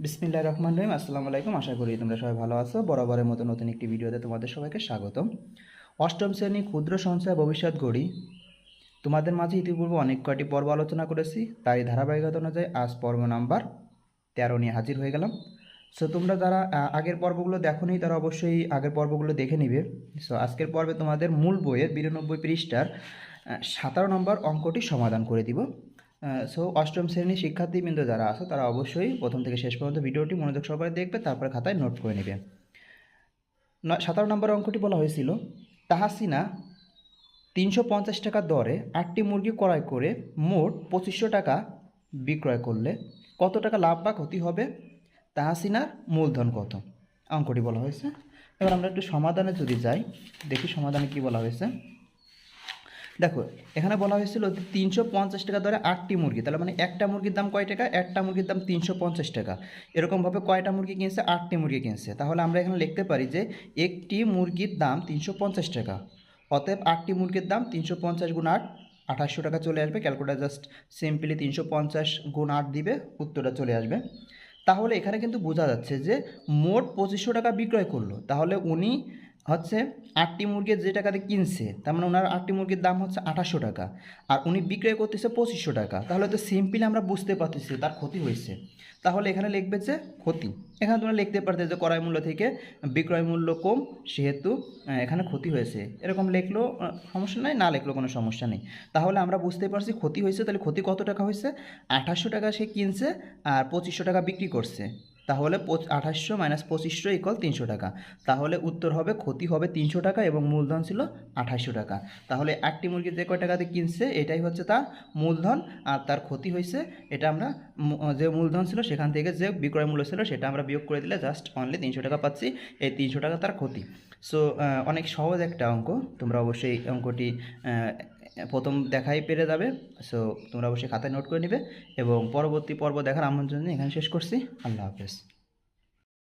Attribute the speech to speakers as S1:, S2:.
S1: বিসমিল্লাহির রহমানির রহিম। আসসালামু আলাইকুম। আশা করি তোমরা সবাই ভালো আছো। বরাবরের মতো নতুন একটি ভিডিওতে তোমাদের সবাইকে স্বাগতম। অষ্টম শ্রেণী ক্ষুদ্র সঞ্চয় ভবিষ্যৎ গড়ি তোমাদের মাঝে ইতিপূর্বে অনেক কয়টি পর্ব আলোচনা করেছি, তাই ধারাবাহিকতা অনুযায়ী আজ পর্ব নাম্বার 13 নিয়ে হাজির হয়ে গেলাম। সো তোমরা যারা আগের পর্বগুলো দেখোনি তারা অবশ্যই আগের পর্বগুলো দেখে নিবে। সো আজকের পর্বে তোমাদের মূল বইয়ের 92 পৃষ্ঠার 17 নম্বর অঙ্কটি সমাধান করে দিব। সো অষ্টম শ্রেণীর শিক্ষার্থীবৃন্দ যারা আছে তারা অবশ্যই প্রথম থেকে শেষ পর্যন্ত ভিডিওটি মনোযোগ সহকারে দেখবে, তারপরে খাতায় নোট করে নেবে। 17 নম্বর অঙ্কটি বলা হয়েছিল, তাহাসিনা 350 টাকা দরে 8টি মুরগি ক্রয় করে মোট 2500 টাকা বিক্রয় করলে কত টাকা লাভ বা ক্ষতি হবে? তাহাসিনার মূলধন কত? অঙ্কটি বলা হয়েছে। এবার আমরা একটু সমাধানে যদি যাই, দেখি সমাধানে কি বলা হয়েছে। দেখো এখানে বলা হয়েছিল 350 টাকা দরে 8টি মুরগি, তাহলে মানে একটা মুরগির দাম কয় টাকা? একটা মুরগির দাম 350 টাকা। এরকমভাবে কয়টা মুরগি কিনছে? 8টি মুরগি কিনছে। তাহলে আমরা এখানে লিখতে পারি যে একটি মুরগির দাম 350 টাকা, অতএব 8টি মুরগির দাম 350 গুণ 8, 2800 টাকা চলে আসবে। ক্যালকুলেটার জাস্ট সিম্পলি 350 গুণ 8 দিবে, উত্তরটা চলে আসবে। তাহলে এখানে কিন্তু বোঝা যাচ্ছে যে মোট 2500 টাকা বিক্রয় করলো, তাহলে উনি হচ্ছে 8টি মুরগি যে টাকাতে কিনছে, তার মানে ওনার 8টি মুরগির দাম হচ্ছে 2800 টাকা, আর উনি বিক্রয় করতেছে 2500 টাকা। তাহলে তো সিম্পলি আমরা বুঝতে পারতেছি তার ক্ষতি হয়েছে। তাহলে এখানে লিখবে যে ক্ষতি। এখানে তোমরা লিখতে পারতে যে ক্রয় মূল্য থেকে বিক্রয় মূল্য কম, সেহেতু এখানে ক্ষতি হয়েছে। এরকম লিখলেও সমস্যা নাই, না লিখলেও কোনো সমস্যা নেই। তাহলে আমরা বুঝতে পারছি ক্ষতি হয়েছে। তাহলে ক্ষতি কত টাকা হয়েছে? 2800 টাকা সে কিনছে আর 2500 টাকা বিক্রি করছে। তাহলে 2800 মাইনাস 2500 ইকুয়াল 300 টাকা। তাহলে উত্তর হবে ক্ষতি হবে 300 টাকা এবং মূলধন ছিল 2800 টাকা। তাহলে একটি মুরগি যে কয় টাকাতে কিনছে এটাই হচ্ছে তার মূলধন, আর তার ক্ষতি হয়েছে এটা আমরা যে মূলধন ছিল সেখান থেকে যে বিক্রয় মূল্য ছিল সেটা আমরা বিয়োগ করে দিলে জাস্ট অনলি 300 টাকা পাচ্ছি। এই 300 টাকা তার ক্ষতি। সো অনেক সহজ একটা অঙ্ক, তোমরা অবশ্যই অঙ্কটি প্রথম দেখাই পেরে যাবে। সো তোমরা অবশ্যই খাতায় নোট করে নেবে এবং পরবর্তী পর্ব দেখার আমন্ত্রণ নিয়ে এখানে শেষ করছি। আল্লাহ হাফেজ।